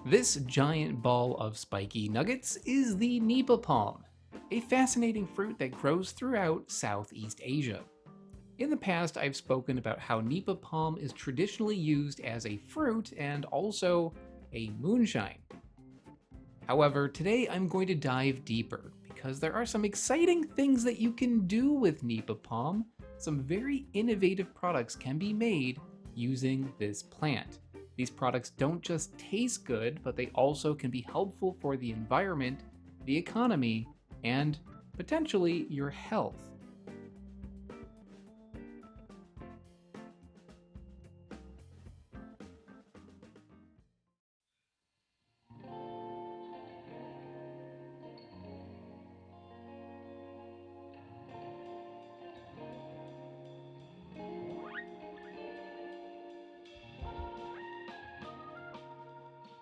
This giant ball of spiky nuggets is the Nipa palm, a fascinating fruit that grows throughout Southeast Asia. In the past, I've spoken about how Nipa palm is traditionally used as a fruit and also a moonshine. However, today I'm going to dive deeper because there are some exciting things that you can do with Nipa palm. Some very innovative products can be made using this plant. These products don't just taste good, but they also can be helpful for the environment, the economy, and potentially your health.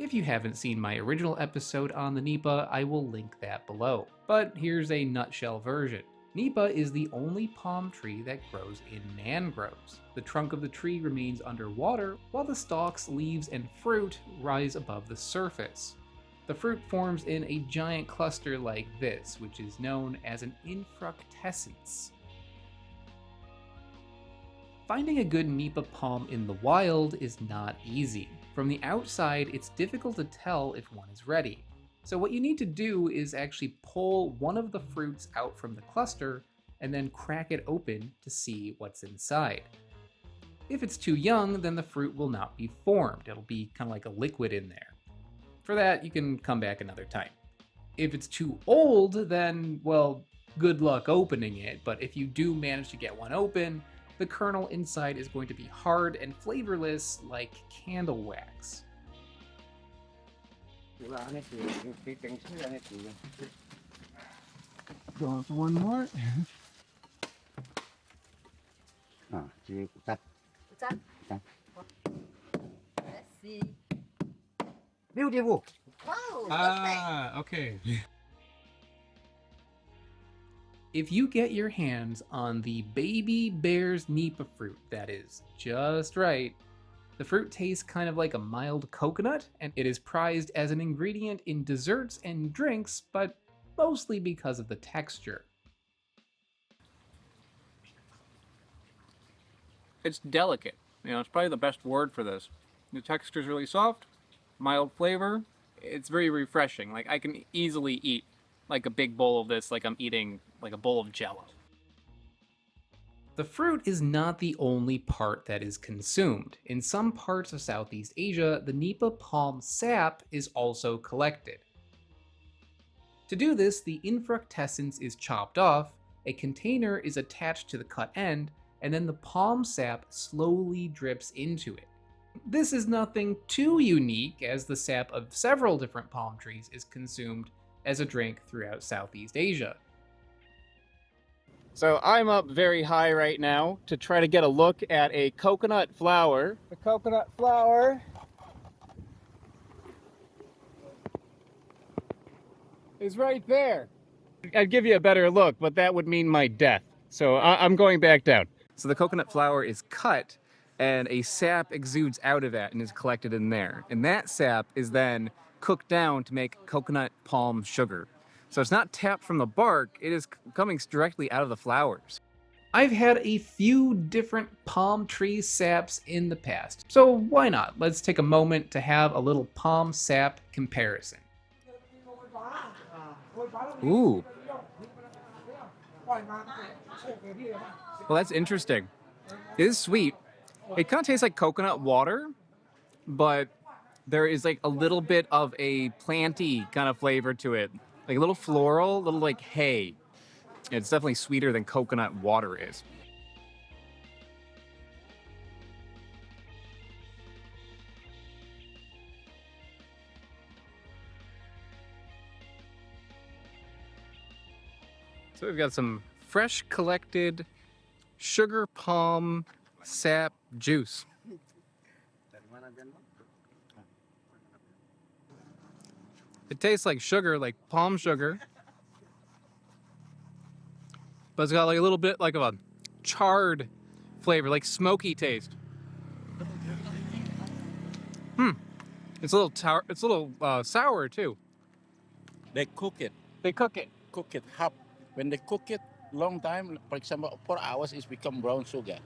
If you haven't seen my original episode on the Nipa, I will link that below. But here's a nutshell version. Nipa is the only palm tree that grows in mangroves. The trunk of the tree remains underwater, while the stalks, leaves, and fruit rise above the surface. The fruit forms in a giant cluster like this, which is known as an infructescence. Finding a good Nipa palm in the wild is not easy. From the outside, it's difficult to tell if one is ready. So what you need to do is actually pull one of the fruits out from the cluster and then crack it open to see what's inside. If it's too young, then the fruit will not be formed. It'll be kind of like a liquid in there. For that, you can come back another time. If it's too old, then, well, good luck opening it, but if you do manage to get one open, the kernel inside is going to be hard and flavorless like candle wax. Go for one more. Let's see. Beautiful. Wow, Ah, okay. If you get your hands on the baby bear's Nipa fruit, that is just right. The fruit tastes kind of like a mild coconut, and it is prized as an ingredient in desserts and drinks, but mostly because of the texture. It's delicate. It's probably the best word for this. The texture is really soft, mild flavor. It's very refreshing. Like, I can easily eat like a big bowl of this, like I'm eating like a bowl of Jello. The fruit is not the only part that is consumed. In some parts of Southeast Asia, the Nipa palm sap is also collected. To do this, the infructescence is chopped off, a container is attached to the cut end, and then the palm sap slowly drips into it. This is nothing too unique, as the sap of several different palm trees is consumed as a drink throughout Southeast Asia. So I'm up very high right now to try to get a look at a coconut flower. The coconut flower is right there. I'd give you a better look, but that would mean my death. So I'm going back down. So the coconut flower is cut and a sap exudes out of that and is collected in there. And that sap is then cooked down to make coconut palm sugar. So it's not tapped from the bark, it is coming directly out of the flowers. I've had a few different palm tree saps in the past, so why not? Let's take a moment to have a little palm sap comparison. Ooh. Well, that's interesting. It is sweet. It kind of tastes like coconut water, but there is like a little bit of a planty kind of flavor to it. Like a little floral, a little like hay. It's definitely sweeter than coconut water is. So we've got some fresh collected sugar palm sap juice. It tastes like sugar, like palm sugar. But it's got like a little bit like of a charred flavor, like smoky taste. It's a little sour too. They cook it. They cook it. Cook it half. When they cook it long time, for example, 4 hours, it's become brown sugar.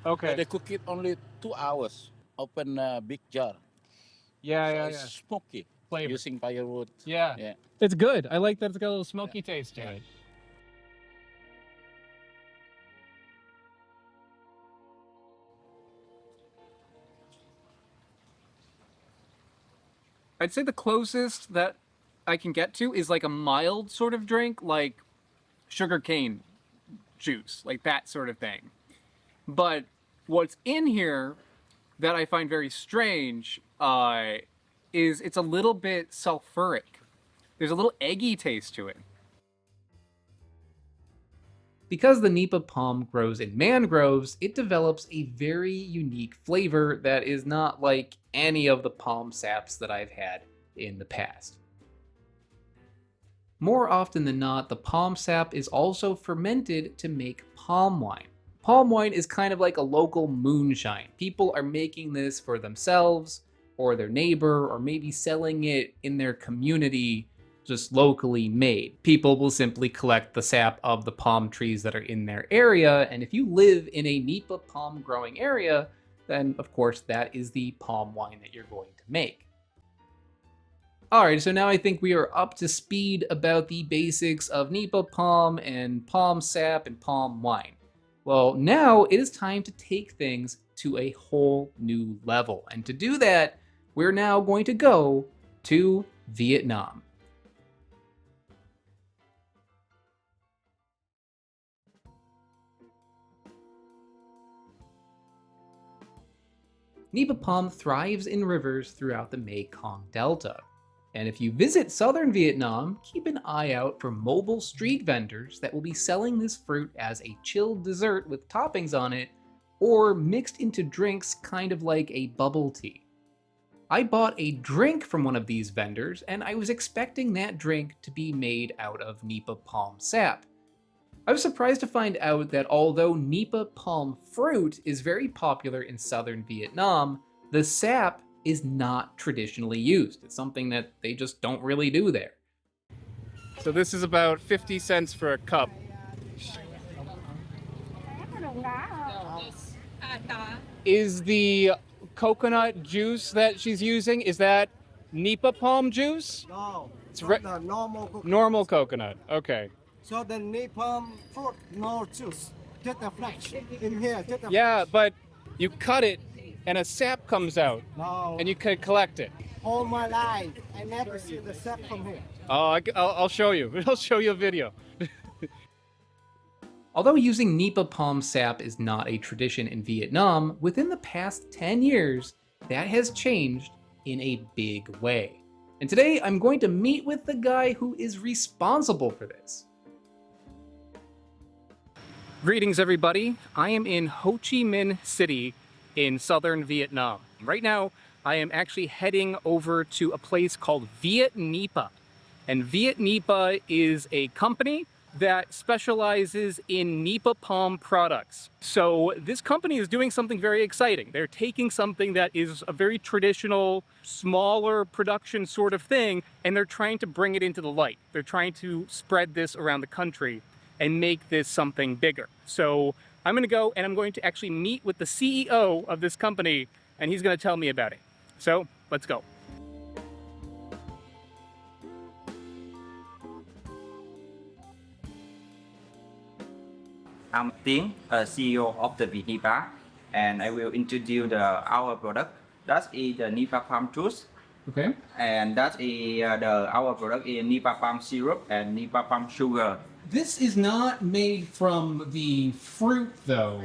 Okay. They cook it only 2 hours. Open a big jar. So it's smoky. Flavor. Using firewood. Yeah. It's good. I like that it's got a little smoky taste to it. I'd say the closest that I can get to is like a mild sort of drink, like sugarcane juice, like that sort of thing. But what's in here that I find very strange is it's a little bit sulfuric. There's a little eggy taste to it. Because the Nipa palm grows in mangroves, it develops a very unique flavor that is not like any of the palm saps that I've had in the past. More often than not, the palm sap is also fermented to make palm wine. Palm wine is kind of like a local moonshine. People are making this for themselves or their neighbor, or maybe selling it in their community, just locally made. People will simply collect the sap of the palm trees that are in their area, and if you live in a Nipa palm growing area, then of course that is the palm wine that you're going to make. Alright, so now I think we are up to speed about the basics of Nipa palm and palm sap and palm wine. Well, now it is time to take things to a whole new level, and to do that, we're now going to go to Vietnam. Nipa palm thrives in rivers throughout the Mekong Delta. And if you visit southern Vietnam, keep an eye out for mobile street vendors that will be selling this fruit as a chilled dessert with toppings on it, or mixed into drinks kind of like a bubble tea. I bought a drink from one of these vendors, and I was expecting that drink to be made out of Nipa palm sap. I was surprised to find out that although Nipa palm fruit is very popular in southern Vietnam, the sap is not traditionally used. It's something that they just don't really do there. So this is about 50 cents for a cup. Is the coconut juice that she's using, is that Nipa palm juice? No, It's the normal coconut. normal coconut. Okay. So the Nipa fruit, no juice. Just a flesh in here. Just a Yeah, but you cut it and a sap comes out No. and you can collect it. All my life, I never see the sap from here. Oh, I'll show you. I'll show you a video. Although using Nipa palm sap is not a tradition in Vietnam, within the past 10 years, that has changed in a big way. And today I'm going to meet with the guy who is responsible for this. Greetings, everybody. I am in Ho Chi Minh City in southern Vietnam. Right now, I am actually heading over to a place called Vietnipa. And Vietnipa is a company that specializes in Nipa palm products. So this company is doing something very exciting. They're taking something that is a very traditional, smaller production sort of thing, and they're trying to bring it into the light. They're trying to spread this around the country and make this something bigger. So I'm gonna go and I'm going to actually meet with the CEO of this company, and he's gonna tell me about it. So let's go. I'm Tien, CEO of the Vietnipa, and I will introduce our product. That is the Nipa palm juice, Okay. and that is our product is Nipa palm syrup and Nipa palm sugar. This is not made from the fruit, though.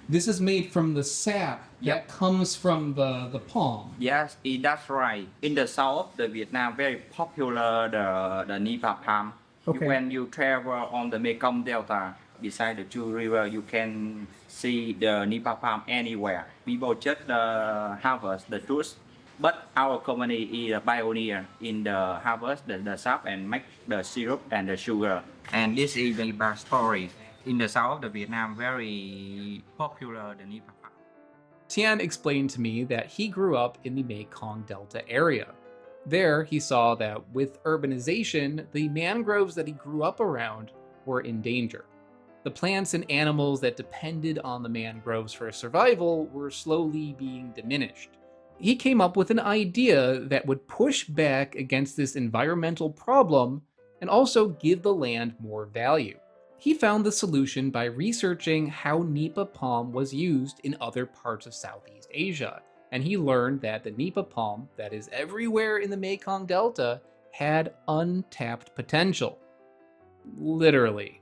This is made from the sap that comes from the palm. Yes, that's right. In the south of the Vietnam, very popular the Nipa palm. Okay. When you travel on the Mekong Delta, beside the two river, you can see the Nipa palm anywhere. People just harvest the juice. But our company is a pioneer in the harvest the sap and make the syrup and the sugar. And this is the Nipa story. In the south of the Vietnam, very popular the Nipa palm. Tien explained to me that he grew up in the Mekong Delta area. There, he saw that with urbanization, the mangroves that he grew up around were in danger. The plants and animals that depended on the mangroves for survival were slowly being diminished. He came up with an idea that would push back against this environmental problem and also give the land more value. He found the solution by researching how Nypa palm was used in other parts of Southeast Asia, and he learned that the Nypa palm that is everywhere in the Mekong Delta had untapped potential. Literally.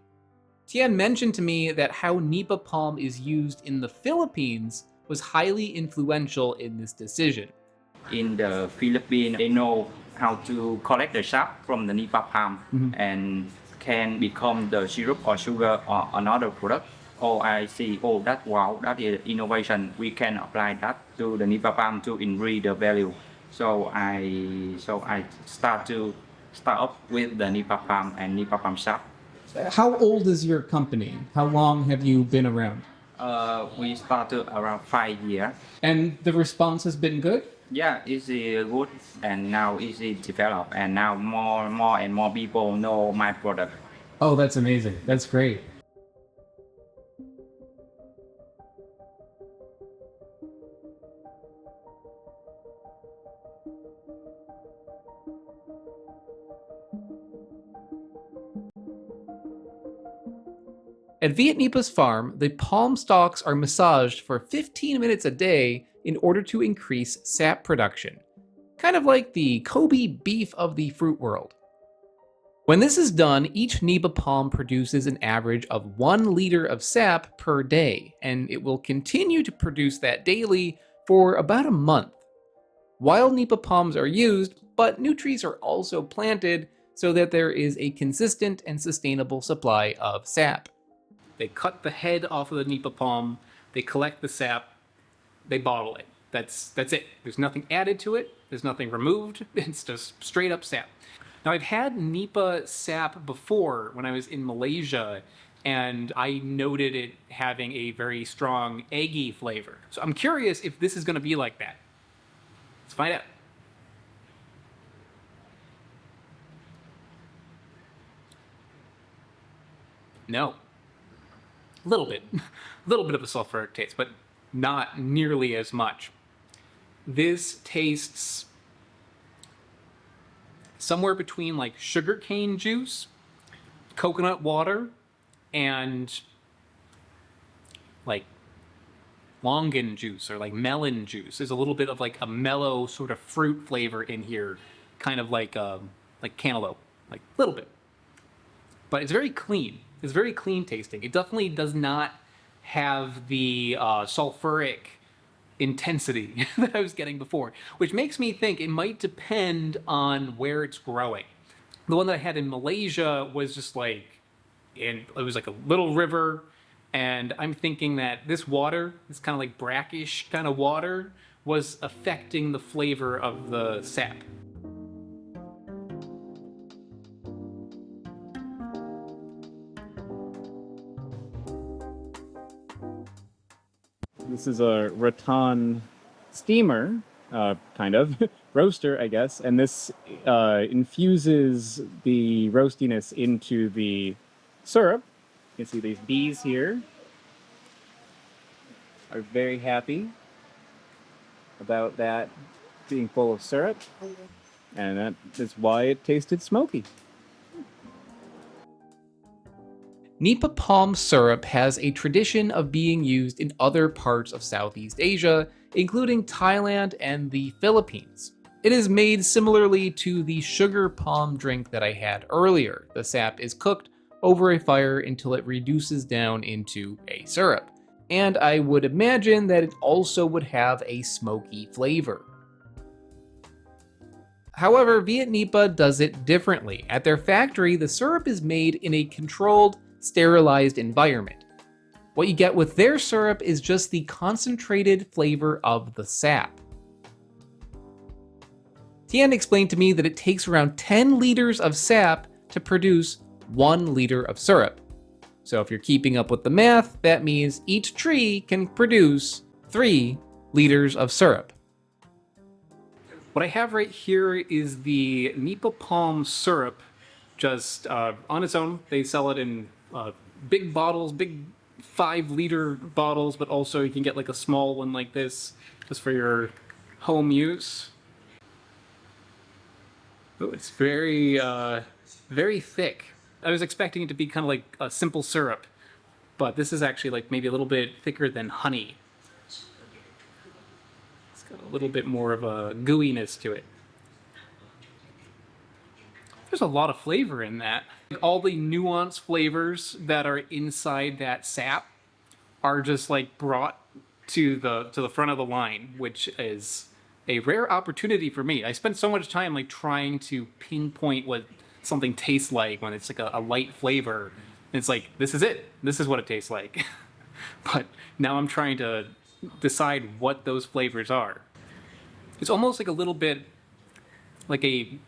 Tien mentioned to me that how Nypa palm is used in the Philippines was highly influential in this decision. In the Philippines, they know how to collect the sap from the Nipa palm and can become the syrup or sugar or another product. Oh, I see. Oh, that wow, that is innovation. We can apply that to the Nipa palm to increase the value. So I start up with the Nipa palm and Nipa palm sap. How old is your company? How long have you been around? We started around 5 years. And the response has been good? Yeah, it's good, and now it's developed, and now more and more people know my product. Oh, that's amazing. That's great. At Vietnipa's farm, the palm stalks are massaged for 15 minutes a day in order to increase sap production, kind of like the Kobe beef of the fruit world. When this is done, each Nypa palm produces an average of 1 liter of sap per day, and it will continue to produce that daily for about a month. Wild Nypa palms are used, but new trees are also planted so that there is a consistent and sustainable supply of sap. They cut the head off of the Nypa palm, they collect the sap, they bottle it. That's it. There's nothing added to it, there's nothing removed, it's just straight up sap. Now, I've had Nypa sap before when I was in Malaysia, and I noted it having a very strong eggy flavor. So I'm curious if this is going to be like that. Let's find out. No. A little bit. A little bit of a sulfuric taste, but not nearly as much. This tastes somewhere between like sugarcane juice, coconut water, and like longan juice or like melon juice. There's a little bit of like a mellow sort of fruit flavor in here, kind of like cantaloupe, like a little bit. But it's very clean. It's very clean tasting. It definitely does not have the sulfuric intensity that I was getting before, which makes me think it might depend on where it's growing. The one that I had in Malaysia was just like, it was like a little river, and I'm thinking that this water, this kind of like brackish kind of water, was affecting the flavor of the sap. This is a rattan steamer, kind of, roaster, I guess, and this infuses the roastiness into the syrup. You can see these bees here are very happy about that being full of syrup, and that is why it tasted smoky. Nypa palm syrup has a tradition of being used in other parts of Southeast Asia, including Thailand and the Philippines. It is made similarly to the sugar palm drink that I had earlier. The sap is cooked over a fire until it reduces down into a syrup. And I would imagine that it also would have a smoky flavor. However, Vietnipa does it differently. At their factory, the syrup is made in a controlled, sterilized environment. What you get with their syrup is just the concentrated flavor of the sap. Tien explained to me that it takes around 10 liters of sap to produce 1 liter of syrup. So if you're keeping up with the math, that means each tree can produce 3 liters of syrup. What I have right here is the Nipa palm syrup, just on its own. They sell it in big bottles, big 5-liter bottles, but also you can get like a small one like this, just for your home use. Oh, it's very, very thick. I was expecting it to be kind of like a simple syrup, but this is actually like maybe a little bit thicker than honey. It's got a little bit more of a gooiness to it. There's a lot of flavor in that. All the nuanced flavors that are inside that sap are just like brought to the front of the line, which is a rare opportunity for me. I spent so much time like trying to pinpoint what something tastes like when it's like a light flavor. And it's like, this is it. This is what it tastes like. But now I'm trying to decide what those flavors are. It's almost like a little bit like a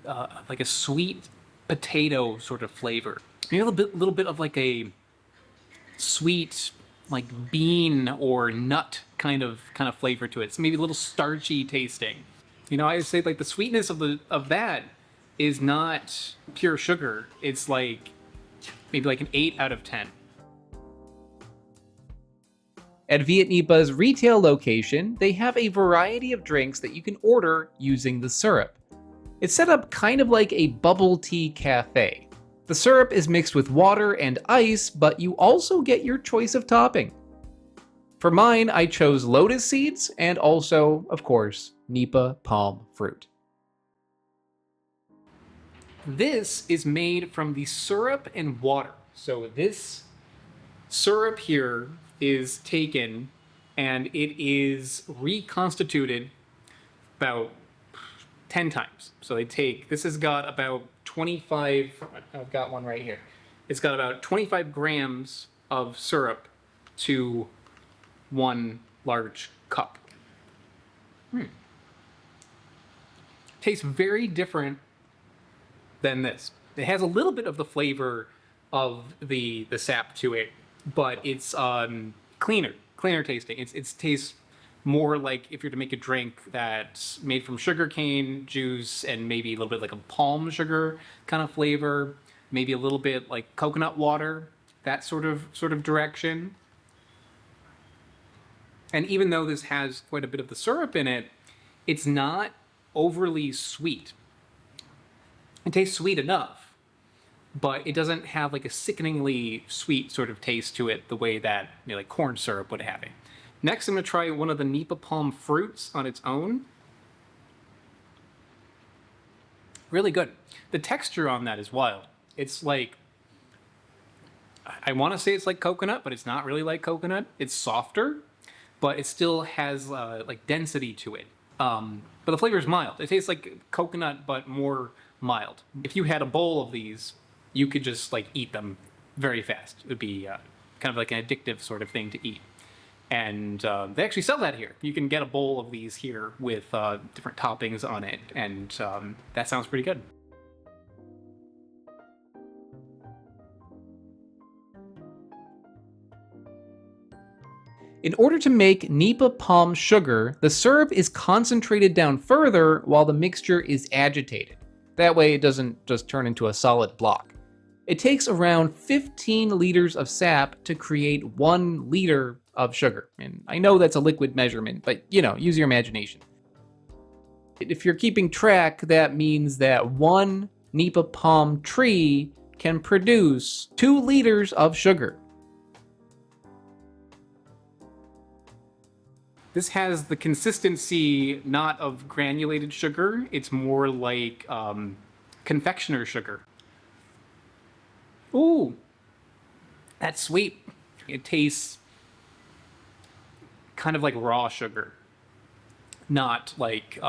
sweet potato sort of flavor. Maybe a little bit of like a sweet like bean or nut kind of flavor to it. It's maybe a little starchy tasting. You know, I would say like the sweetness of that is not pure sugar. It's like maybe like an 8 out of 10. At Vietnipa's retail location, they have a variety of drinks that you can order using the syrup. It's set up kind of like a bubble tea cafe. The syrup is mixed with water and ice, but you also get your choice of topping. For mine, I chose lotus seeds and also, of course, Nipa palm fruit. This is made from the syrup and water. So this syrup here is taken and it is reconstituted about 10 times. So they take, this has got about 25, I've got one right here. It's got about 25 grams of syrup to one large cup. Tastes very different than this. It has a little bit of the flavor of the sap to it, but it's cleaner tasting. It tastes more like if you're to make a drink that's made from sugarcane juice and maybe a little bit like a palm sugar kind of flavor, maybe a little bit like coconut water, that sort of direction. And even though this has quite a bit of the syrup in it, it's not overly sweet. It tastes sweet enough, but it doesn't have like a sickeningly sweet sort of taste to it the way that, you know, like corn syrup would have it. Next, I'm going to try one of the Nipa palm fruits on its own. Really good. The texture on that is wild. It's like, I want to say it's like coconut, but it's not really like coconut. It's softer, but it still has like density to it. But the flavor is mild. It tastes like coconut, but more mild. If you had a bowl of these, you could just like eat them very fast. It would be kind of like an addictive sort of thing to eat. And they actually sell that here. You can get a bowl of these here with different toppings on it, and that sounds pretty good. In order to make Nipa palm sugar, the syrup is concentrated down further while the mixture is agitated. That way it doesn't just turn into a solid block. It takes around 15 liters of sap to create 1 liter of sugar. And I know that's a liquid measurement, but you know, use your imagination. If you're keeping track, that means that 1 Nipa palm tree can produce 2 liters of sugar. This has the consistency not of granulated sugar, it's more like confectioner sugar. Ooh, that's sweet. It tastes kind of like raw sugar, not like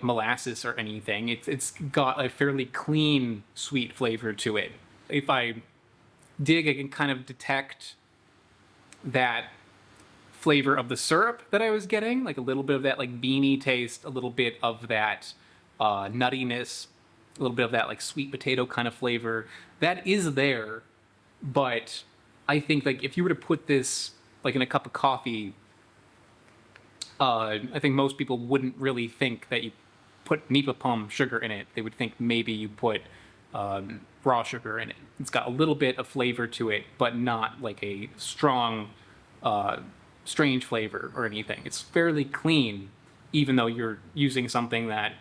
molasses or anything. It's got a fairly clean, sweet flavor to it. If I dig, I can kind of detect that flavor of the syrup that I was getting, like a little bit of that like beany taste, a little bit of that nuttiness, a little bit of that like sweet potato kind of flavor. That is there, but I think like if you were to put this like in a cup of coffee I think most people wouldn't really think that you put Nipa palm sugar in it. They would think maybe you put raw sugar in it. It's got a little bit of flavor to it, but not like a strong, strange flavor or anything. It's fairly clean, even though you're using something that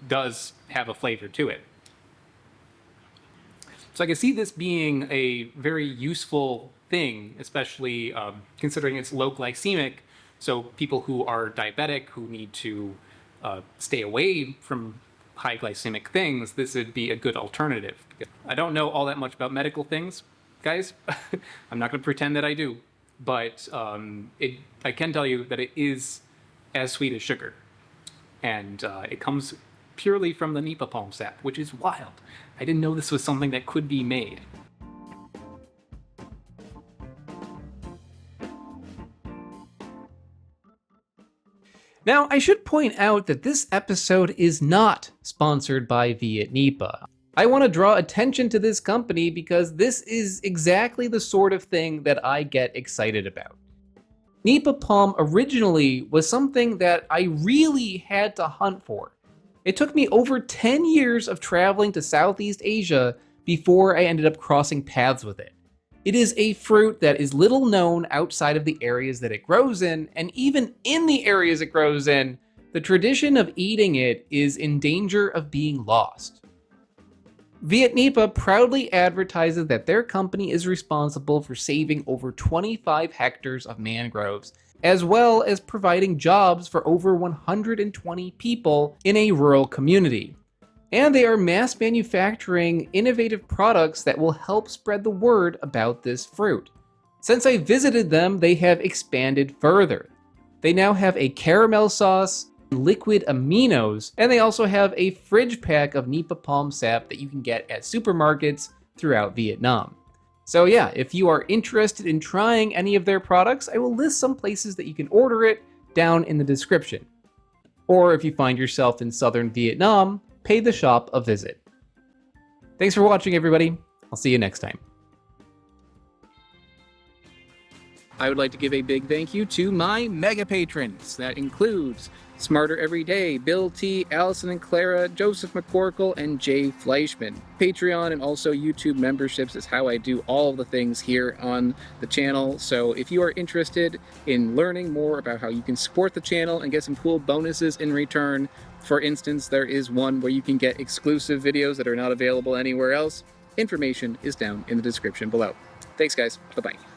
does have a flavor to it. So I can see this being a very useful thing, especially considering it's low glycemic. So people who are diabetic, who need to stay away from high glycemic things, this would be a good alternative. I don't know all that much about medical things, guys. I'm not going to pretend that I do, but I can tell you that it is as sweet as sugar. And it comes purely from the Nipa palm sap, which is wild. I didn't know this was something that could be made. Now, I should point out that this episode is not sponsored by Vietnipa. I want to draw attention to this company because this is exactly the sort of thing that I get excited about. Nipa palm originally was something that I really had to hunt for. It took me over 10 years of traveling to Southeast Asia before I ended up crossing paths with it. It is a fruit that is little known outside of the areas that it grows in, and even in the areas it grows in, the tradition of eating it is in danger of being lost. Vietnipa proudly advertises that their company is responsible for saving over 25 hectares of mangroves, as well as providing jobs for over 120 people in a rural community. And they are mass manufacturing innovative products that will help spread the word about this fruit. Since I visited them, they have expanded further. They now have a caramel sauce, liquid aminos, and they also have a fridge pack of Nipa palm sap that you can get at supermarkets throughout Vietnam. So yeah, if you are interested in trying any of their products, I will list some places that you can order it down in the description. Or if you find yourself in southern Vietnam, pay the shop a visit. Thanks for watching, everybody. I'll see you next time. I would like to give a big thank you to my mega patrons. That includes Smarter Every Day, Bill T, Allison and Clara, Joseph McCorkle, and Jay Fleischman. Patreon and also YouTube memberships is how I do all of the things here on the channel. So if you are interested in learning more about how you can support the channel and get some cool bonuses in return, for instance, there is one where you can get exclusive videos that are not available anywhere else. Information is down in the description below. Thanks, guys. Bye-bye.